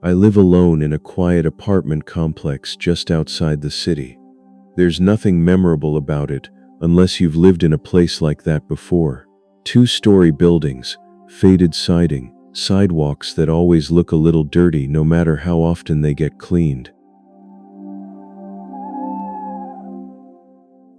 I live alone in a quiet apartment complex just outside the city. There's nothing memorable about it unless you've lived in a place like that before. Two-story buildings, faded siding, sidewalks that always look a little dirty no matter how often they get cleaned.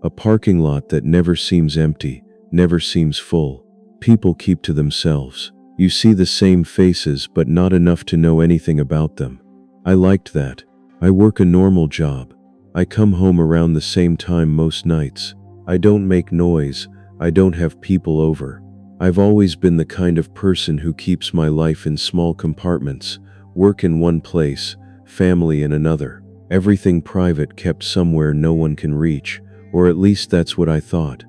A parking lot that never seems empty, never seems full. People keep to themselves. You see the same faces but not enough to know anything about them. I liked that. I work a normal job. I come home around the same time most nights. I don't make noise. I don't have people over. I've always been the kind of person who keeps my life in small compartments, work in one place, family in another. Everything private kept somewhere no one can reach, or at least that's what I thought.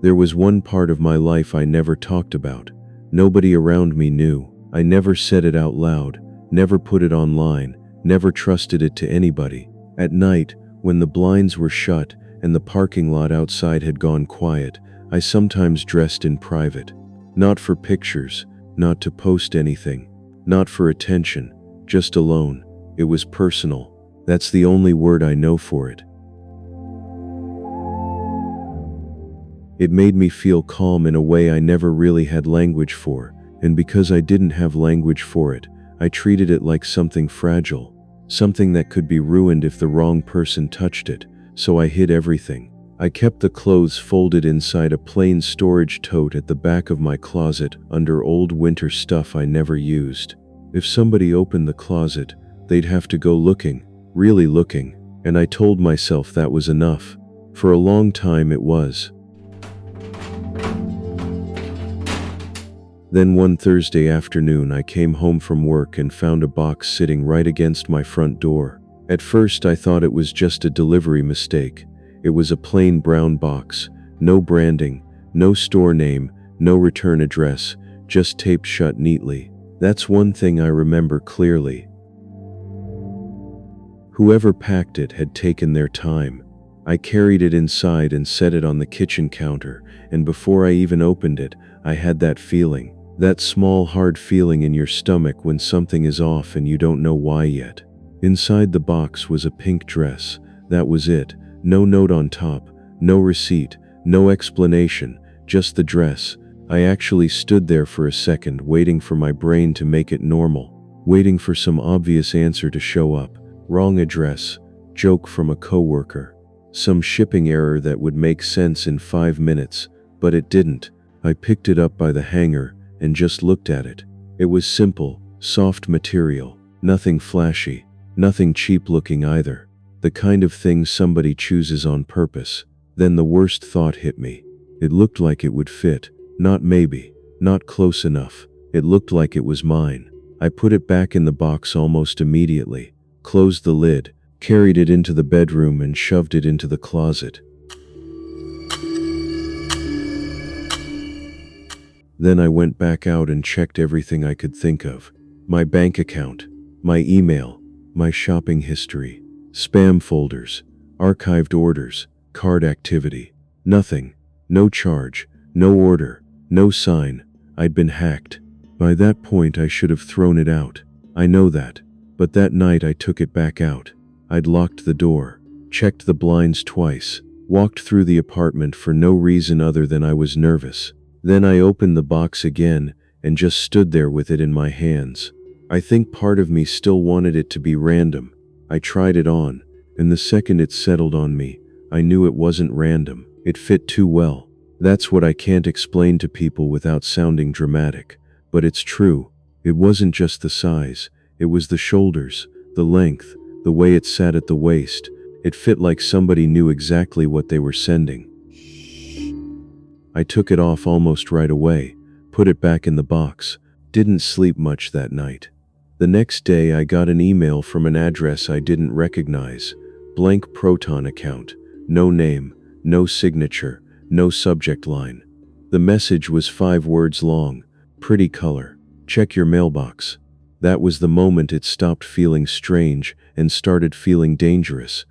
There was one part of my life I never talked about. Nobody around me knew. I never said it out loud, never put it online, never trusted it to anybody. At night, when the blinds were shut and the parking lot outside had gone quiet, I sometimes dressed in private. Not for pictures, not to post anything, not for attention, just alone. It was personal. That's the only word I know for it. It made me feel calm in a way I never really had language for, and because I didn't have language for it, I treated it like something fragile, something that could be ruined if the wrong person touched it, so I hid everything. I kept the clothes folded inside a plain storage tote at the back of my closet under old winter stuff I never used. If somebody opened the closet, they'd have to go looking, really looking, and I told myself that was enough. For a long time it was. Then one Thursday afternoon I came home from work and found a box sitting right against my front door. At first I thought it was just a delivery mistake. It was a plain brown box, no branding, no store name, no return address, just taped shut neatly. That's one thing I remember clearly. Whoever packed it had taken their time. I carried it inside and set it on the kitchen counter, and before I even opened it, I had that feeling. That small hard feeling in your stomach when something is off and you don't know why yet. Inside the box was a pink dress. That was it. No note on top, no receipt, no explanation, just the dress. I actually stood there for a second waiting for my brain to make it normal, waiting for some obvious answer to show up. Wrong address, joke from a coworker, some shipping error that would make sense in 5 minutes, but it didn't. I picked it up by the hanger and just looked at it. It was simple, soft material, nothing flashy, nothing cheap looking either. The kind of thing somebody chooses on purpose. Then the worst thought hit me. It looked like it would fit. Not maybe, not close enough. It looked like it was mine. I put it back in the box almost immediately, closed the lid, carried it into the bedroom and shoved it into the closet. Then I went back out and checked everything I could think of. My bank account, my email, my shopping history, spam folders, archived orders, card activity. Nothing. No charge, no order, no sign. I'd been hacked. By that point I should have thrown it out. I know that. But that night I took it back out. I'd locked the door, checked the blinds twice, walked through the apartment for no reason other than I was nervous. Then I opened the box again and just stood there with it in my hands. I think part of me still wanted it to be random. I tried it on, and the second it settled on me, I knew it wasn't random. It fit too well. That's what I can't explain to people without sounding dramatic. But it's true. It wasn't just the size. It was the shoulders, the length, the way it sat at the waist. It fit like somebody knew exactly what they were sending. I took it off almost right away, put it back in the box. Didn't sleep much that night. The next day I got an email from an address I didn't recognize. Blank Proton account. No name, no signature, no subject line. The message was 5 words long. Pretty color. Check your mailbox. That was the moment it stopped feeling strange and started feeling dangerous.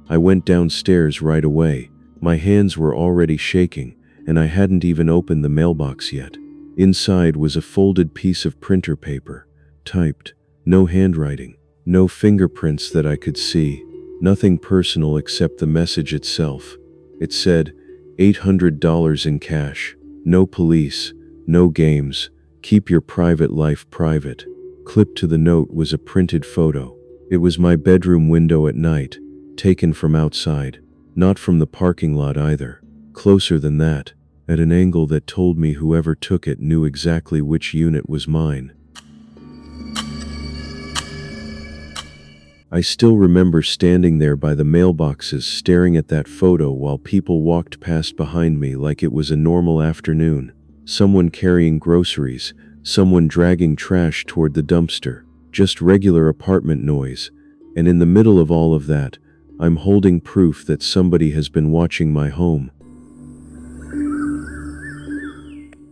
I went downstairs right away. My hands were already shaking, and I hadn't even opened the mailbox yet. Inside was a folded piece of printer paper, typed, no handwriting, no fingerprints that I could see, nothing personal except the message itself. It said, $800 in cash, no police, no games, keep your private life private. Clipped to the note was a printed photo. It was my bedroom window at night, taken from outside, not from the parking lot either. Closer than that, at an angle that told me whoever took it knew exactly which unit was mine. I still remember standing there by the mailboxes staring at that photo while people walked past behind me like it was a normal afternoon. Someone carrying groceries, someone dragging trash toward the dumpster, just regular apartment noise. And in the middle of all of that, I'm holding proof that somebody has been watching my home.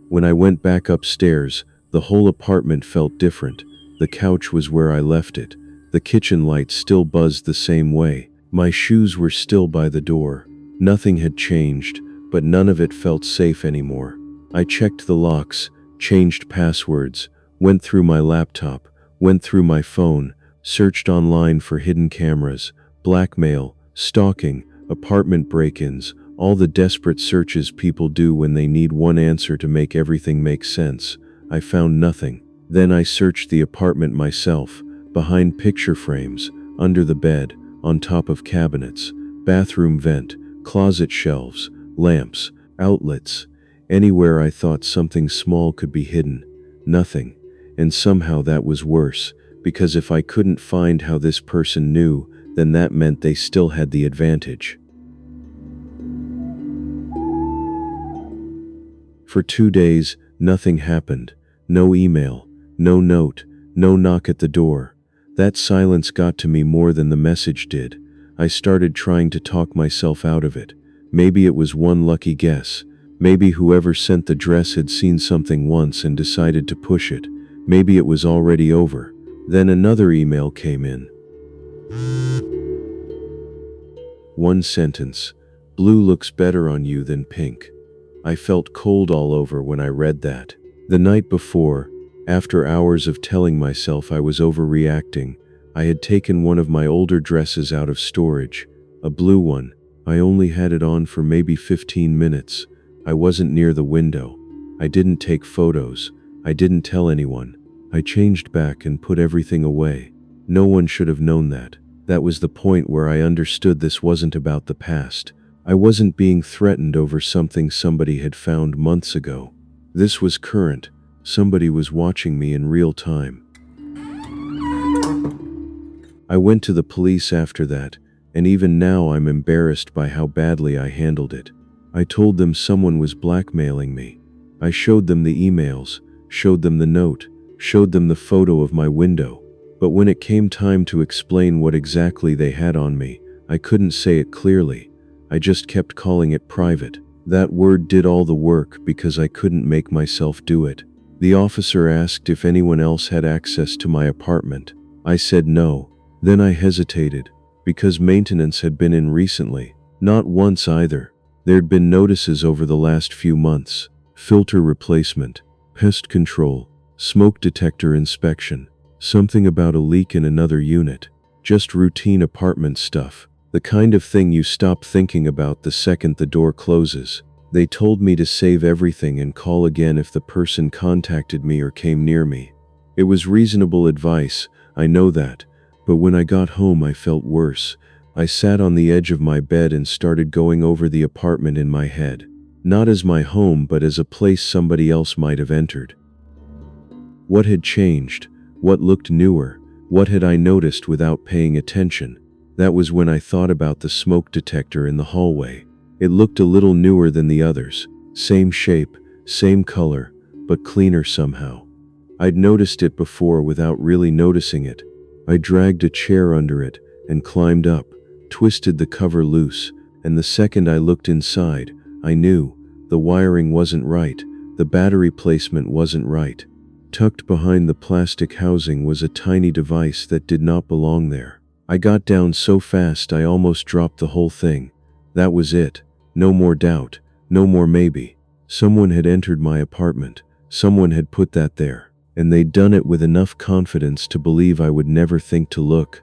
When I went back upstairs, the whole apartment felt different. The couch was where I left it. The kitchen light still buzzed the same way. My shoes were still by the door. Nothing had changed, but none of it felt safe anymore. I checked the locks, changed passwords, went through my laptop, went through my phone, searched online for hidden cameras, blackmail, stalking, apartment break-ins, all the desperate searches people do when they need one answer to make everything make sense. I found nothing. Then I searched the apartment myself, behind picture frames, under the bed, on top of cabinets, bathroom vent, closet shelves, lamps, outlets, anywhere I thought something small could be hidden. Nothing. And somehow that was worse, because if I couldn't find how this person knew, then that meant they still had the advantage. For 2 days, nothing happened. No email, no note, no knock at the door. That silence got to me more than the message did. I started trying to talk myself out of it. Maybe it was one lucky guess. Maybe whoever sent the dress had seen something once and decided to push it. Maybe it was already over. Then another email came in. One sentence. Blue looks better on you than pink. I felt cold all over when I read that. The night before, after hours of telling myself I was overreacting, I had taken one of my older dresses out of storage, a blue one. I only had it on for maybe 15 minutes. I wasn't near the window. I didn't take photos. I didn't tell anyone. I changed back and put everything away. No one should have known that. That was the point where I understood this wasn't about the past. I wasn't being threatened over something somebody had found months ago. This was current. Somebody was watching me in real time. I went to the police after that, and even now I'm embarrassed by how badly I handled it. I told them someone was blackmailing me. I showed them the emails, showed them the note, showed them the photo of my window. But when it came time to explain what exactly they had on me, I couldn't say it clearly. I just kept calling it private. That word did all the work because I couldn't make myself do it. The officer asked if anyone else had access to my apartment. I said no. Then I hesitated, because maintenance had been in recently. Not once either. There'd been notices over the last few months. Filter replacement, pest control, smoke detector inspection, something about a leak in another unit. Just routine apartment stuff. The kind of thing you stop thinking about the second the door closes. They told me to save everything and call again if the person contacted me or came near me. It was reasonable advice, I know that, but when I got home I felt worse. I sat on the edge of my bed and started going over the apartment in my head. Not as my home, but as a place somebody else might have entered. What had changed? What looked newer? What had I noticed without paying attention? That was when I thought about the smoke detector in the hallway. It looked a little newer than the others. Same shape, same color, but cleaner somehow. I'd noticed it before without really noticing it. I dragged a chair under it and climbed up, twisted the cover loose, and the second I looked inside, I knew the wiring wasn't right, the battery placement wasn't right. Tucked behind the plastic housing was a tiny device that did not belong there. I got down so fast I almost dropped the whole thing. That was it. No more doubt, no more maybe. Someone had entered my apartment. Someone had put that there. And they'd done it with enough confidence to believe I would never think to look.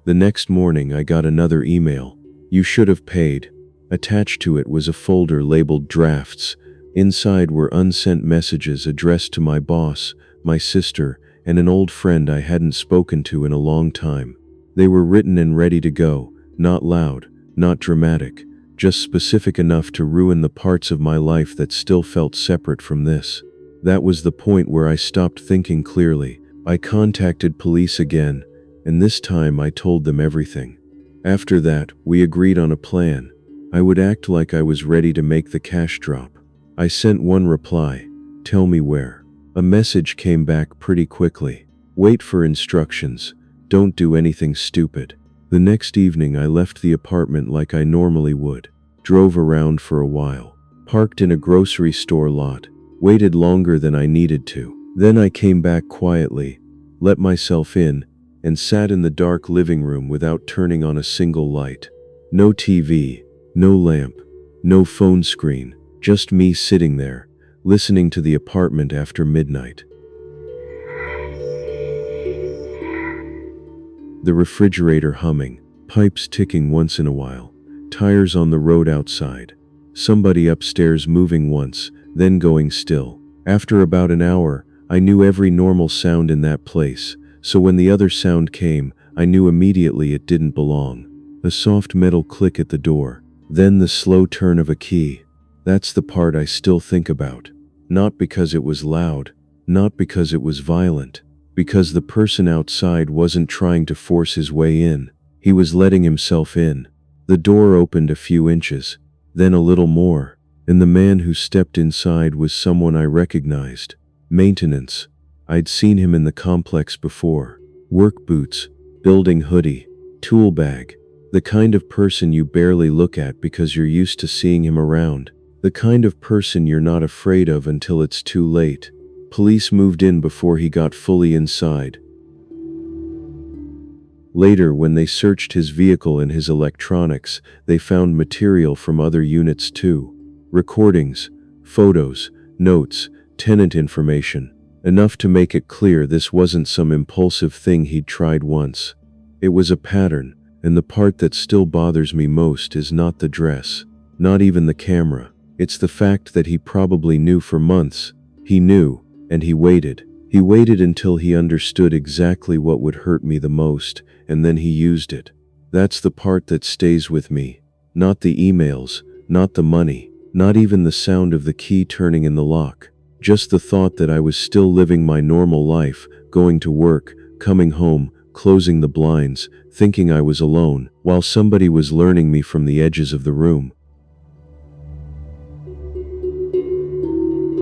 The next morning, I got another email. "You should have paid." Attached to it was a folder labeled drafts. Inside were unsent messages addressed to my boss, my sister, and an old friend I hadn't spoken to in a long time. They were written and ready to go, not loud, not dramatic, just specific enough to ruin the parts of my life that still felt separate from this. That was the point where I stopped thinking clearly. I contacted police again, and this time I told them everything. After that, we agreed on a plan. I would act like I was ready to make the cash drop. I sent one reply, "Tell me where." A message came back pretty quickly. "Wait for instructions. Don't do anything stupid." The next evening I left the apartment like I normally would. Drove around for a while. Parked in a grocery store lot. Waited longer than I needed to. Then I came back quietly, let myself in, and sat in the dark living room without turning on a single light. No TV, no lamp, no phone screen, just me sitting there, listening to the apartment after midnight. The refrigerator humming, pipes ticking once in a while, tires on the road outside, somebody upstairs moving once, then going still. After about an hour, I knew every normal sound in that place. So when the other sound came, I knew immediately it didn't belong. A soft metal click at the door, then the slow turn of a key. That's the part I still think about. Not because it was loud, not because it was violent, because the person outside wasn't trying to force his way in. He was letting himself in. The door opened a few inches, then a little more, and the man who stepped inside was someone I recognized. Maintenance. I'd seen him in the complex before. Work boots, building hoodie, tool bag. The kind of person you barely look at because you're used to seeing him around. The kind of person you're not afraid of until it's too late. Police moved in before he got fully inside. Later, when they searched his vehicle and his electronics, they found material from other units too. Recordings, photos, notes, tenant information. Enough to make it clear this wasn't some impulsive thing he'd tried once. It was a pattern, and the part that still bothers me most is not the dress, not even the camera. It's the fact that he probably knew for months. He knew, and he waited. He waited until he understood exactly what would hurt me the most, and then he used it. That's the part that stays with me. Not the emails, not the money, not even the sound of the key turning in the lock. Just the thought that I was still living my normal life, going to work, coming home, closing the blinds, thinking I was alone, while somebody was learning me from the edges of the room.